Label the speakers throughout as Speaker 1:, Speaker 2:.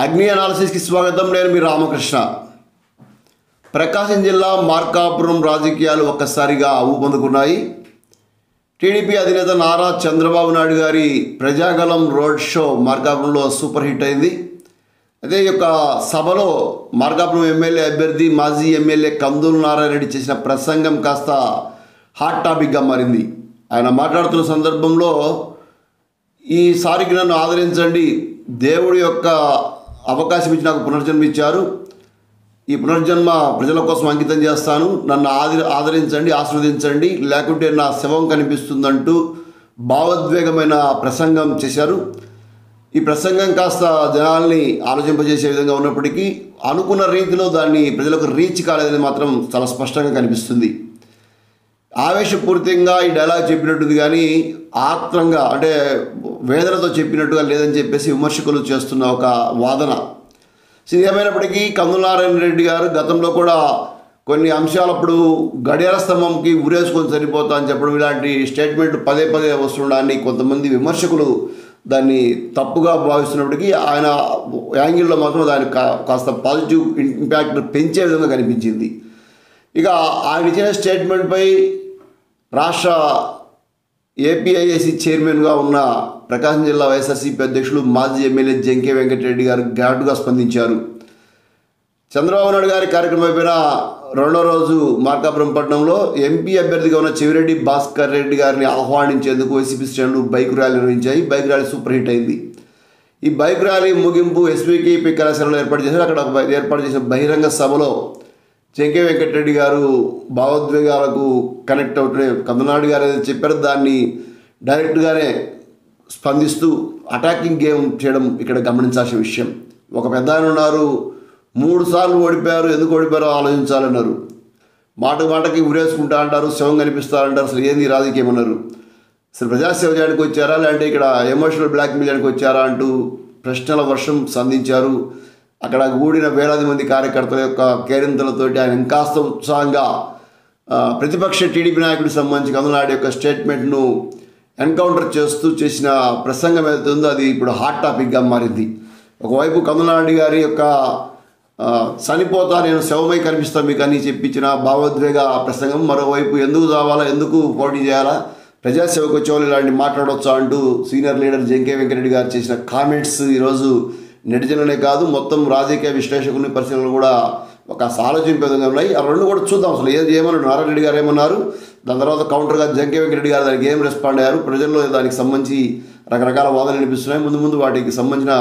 Speaker 1: అగ్ని అనాలిసిస్కి స్వాగతం. నేను మీ రామకృష్ణ. ప్రకాశం జిల్లా మార్కాపురం రాజకీయాలు ఒక్కసారిగా ఊపందుకున్నాయి. టీడీపీ అధినేత నారా చంద్రబాబు నాయుడు గారి ప్రజాగలం రోడ్ షో మార్కాపురంలో సూపర్ హిట్ అయింది. అదే యొక్క సభలో మార్కాపురం ఎమ్మెల్యే అభ్యర్థి మాజీ ఎమ్మెల్యే కందులు నారాయణ రెడ్డి చేసిన ప్రసంగం కాస్త హాట్ టాపిక్గా మారింది. ఆయన మాట్లాడుతున్న సందర్భంలో ఈసారికి నన్ను ఆదరించండి, దేవుడి యొక్క అవకాశం ఇచ్చి నాకు పునర్జన్మ ఇచ్చారు, ఈ పునర్జన్మ ప్రజల కోసం అంకితం చేస్తాను, నన్ను ఆదరించండి, ఆశీర్వదించండి, లేకుంటే నా శవం కనిపిస్తుందంటూ భావోద్వేగమైన ప్రసంగం చేశారు. ఈ ప్రసంగం కాస్త జనాల్ని ఆలోచింపజేసే విధంగా ఉన్నప్పటికీ అనుకున్న రీతిలో దాన్ని ప్రజలకు రీచ్ కాలేదని మాత్రం చాలా స్పష్టంగా కనిపిస్తుంది. ఆవేశపూరితంగా ఈ డైలాగ్ చెప్పినట్టుది కానీ ఆత్రంగా అంటే వేదనతో చెప్పినట్టుగా లేదని చెప్పేసి విమర్శకులు చేస్తున్న ఒక వాదన. ఏమైనప్పటికీ కందులు నారాయణ రెడ్డి గారు గతంలో కూడా కొన్ని అంశాలప్పుడు గడియార స్తంభంకి ఉరేసుకొని సరిపోతా అని చెప్పడం ఇలాంటి స్టేట్మెంట్ పదే పదే వస్తుండడాన్ని కొంతమంది విమర్శకులు దాన్ని తప్పుగా భావిస్తున్నప్పటికీ ఆయన యాంగిల్లో మాత్రం దానికి కాస్త పాజిటివ్ ఇంపాక్ట్ పెంచే విధంగా కనిపించింది. ఇక ఆయన ఇచ్చిన స్టేట్మెంట్పై రాష్ట్ర ఏపీఐఏసీ చైర్మన్గా ఉన్న ప్రకాశం జిల్లా వైఎస్ఆర్సీపీ అధ్యక్షులు మాజీ ఎమ్మెల్యే జంకే వెంకటరెడ్డి గారు ఘాటుగా స్పందించారు. చంద్రబాబు నాయుడు గారి కార్యక్రమం అయిపోయిన రెండో రోజు మార్కాపురం పట్టణంలో ఎంపీ అభ్యర్థిగా ఉన్న చెవిరెడ్డి భాస్కర్ రెడ్డి గారిని ఆహ్వానించేందుకు వైసీపీ శ్రేణులు బైక్ ర్యాలీ నిర్వహించాయి. బైక్ ర్యాలీ సూపర్ హిట్ అయింది. ఈ బైక్ ర్యాలీ ముగింపు ఎస్వీకేపీ కళాశాలలో ఏర్పాటు చేశారు. అక్కడ ఏర్పాటు చేసిన బహిరంగ సభలో జంకే వెంకటరెడ్డి గారు భావోద్వేగాలకు కనెక్ట్ అవుతుండే కందులు నాయుడు గారు ఏదైతే చెప్పారో దాన్ని డైరెక్ట్గానే స్పందిస్తూ అటాకింగ్ గేమ్ చేయడం ఇక్కడ గమనించాల్సిన విషయం. ఒక పెద్ద ఆయన ఉన్నారు, 3 సార్లు ఓడిపోయారు, ఎందుకు ఓడిపోయారో ఆలోచించాలన్నారు. మాటకి ఉరేసుకుంటా అంటారు, శవం కనిపిస్తారంటారు. అసలు ఏంది రాజకీయం అన్నారు. అసలు ప్రజాసేవ చేయడానికి వచ్చారా లేదంటే ఇక్కడ ఎమోషనల్ బ్లాక్మెయిల్ చేయడానికి వచ్చారా అంటూ ప్రశ్నల వర్షం సంధించారు. అక్కడ కూడిన వేలాది మంది కార్యకర్తల యొక్క కేరింతలతోటి ఆయన ఇంకాస్త ఉత్సాహంగా ప్రతిపక్ష టీడీపీ నాయకుడికి సంబంధించి కందులు నాయుడు యొక్క స్టేట్మెంట్ను ఎన్కౌంటర్ చేస్తూ చేసిన ప్రసంగం ఏదైతే ఉందో అది ఇప్పుడు హాట్ టాపిక్గా మారింది. ఒకవైపు కందులు నాయుడు గారి యొక్క చనిపోతా నేను శవమై కనిపిస్తాను మీకు అని చెప్పించిన భావోద్వేగ ప్రసంగం, మరోవైపు ఎందుకు చావాలా, ఎందుకు పోటీ చేయాలా, ప్రజాసేవకు వచ్చేవాళ్ళు ఇలాంటి మాట్లాడవచ్చా అంటూ సీనియర్ లీడర్ జంకే వెంకటరెడ్డి గారు చేసిన కామెంట్స్ ఈరోజు నెటిజన్లనే కాదు మొత్తం రాజకీయ విశ్లేషకుని పరిశీలనలు కూడా ఒక ఆలోచింపే విధంగా ఉన్నాయి. ఆ రెండు కూడా చూద్దాం. అసలు ఏమన్నారు నారాయణ రెడ్డి గారు ఏమన్నారు, దాని తర్వాత కౌంటర్గా జంకే వెంకటరెడ్డి గారు దానికి ఏం రెస్పాండ్ అయ్యారు, ప్రజల్లో దానికి సంబంధించి రకరకాల వాదనలు వినిపిస్తున్నాయి. ముందు వాటికి సంబంధించిన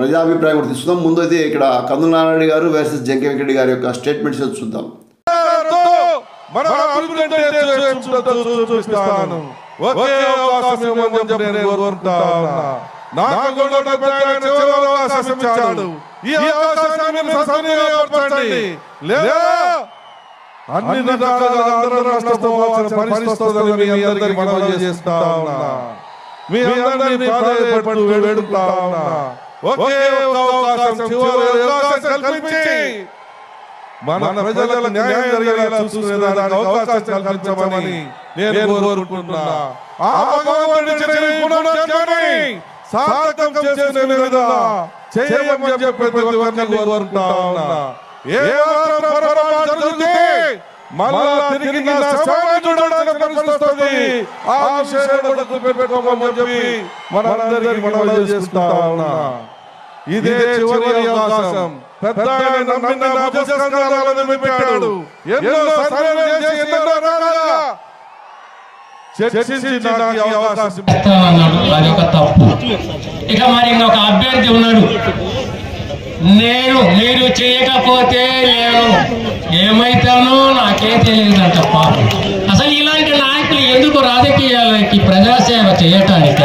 Speaker 1: ప్రజాభిప్రాయం కూడా తీసుకుందాం. ముందు అయితే ఇక్కడ కందులు నారాయణ గారు వర్సెస్ జంకే వెంకటరెడ్డి గారి యొక్క స్టేట్మెంట్స్ చూద్దాం.
Speaker 2: అన్ని రకాలుగా ఆంధ్ర రాష్ట్ర పరిస్థితులను మీ అందరికీ మనవి చేస్తా ఉన్నా, మీ అందరినీ ప్రాధాన్యపడుతూ వేడుకుంటా ఉన్నా. ఒకే అవకాశం, చివరి అవకాశం కల్పించి మన ప్రజలకు న్యాయం జరిగేలా చూసుకునేదానికి అవకాశం కల్పించమని నేను కోరుకుంటున్నా. ఆ భగవంతుడి పునరుద్ధరణని సార్థకం చేసుకునే విధంగా చేయమని చెప్పి ప్రతి ఒక్కరిని కోరుకుంటా ఉన్నా. ఏ పొరపాటు జరిగితే మళ్ళా తిరిగి నా శవాన్ని చూడాల్సిన పరిస్థితి వస్తుంది. ఆ విషయాన్ని గుర్తుపెట్టుకోమని చెప్పి మనందరికీ మనవి చేస్తా ఉన్నా. ఇదే చివరి అవకాశం. పెద్ద నమ్మిన భుజస్కంధాలను పెట్టాడు. ఎన్నో సర్వేలు చేసి ఎన్నో రకాలుగా చర్చించి నాకు ఈ అవకాశం
Speaker 3: అన్నాడు. అది ఒక తప్పు. ఇక మరి ఇంకొక అభ్యర్థి ఉన్నాడు, మీరు చేయకపోతే నేను ఏమైతానో నాకే తెలియదంట. పాపం అసలు ఇలాంటి నాయకులు ఎందుకు రాజకీయాలకి ప్రజాసేవ చేయటానిక?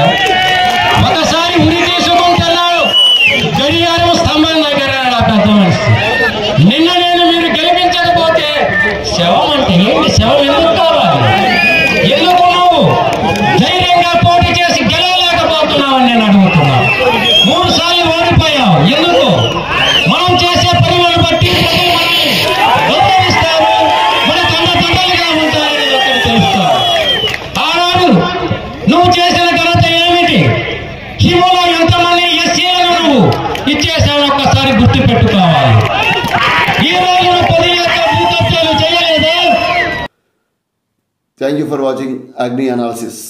Speaker 3: ఒకసారి ఉరి తీసుకుంటున్నాడు, గడియారం స్తంభం దగ్గర పెద్ద మనిషి. నిన్న మీరు గెలిపించకపోతే శవం అంటే ఏంటి? శవం ఎందుకు కావాలి? ఎందుకు నువ్వు ధైర్యంగా పోటీ చేసి గెలవలేకపోతున్నావని నేను అడుగుతున్నా. 3 సార్లు ఓడిపోయావు ఎందుకు? మనం చేసే పనులను బట్టి గౌరవిస్తారు, మన తండ్రులుగా ఉంటారని తెలుస్తారు. ఆనాడు నువ్వు చేసిన ఘనత ఏమిటి?
Speaker 1: థ్యాంక్ యూ ఫర్ వాచింగ్ అగ్ని అనాలిసిస్.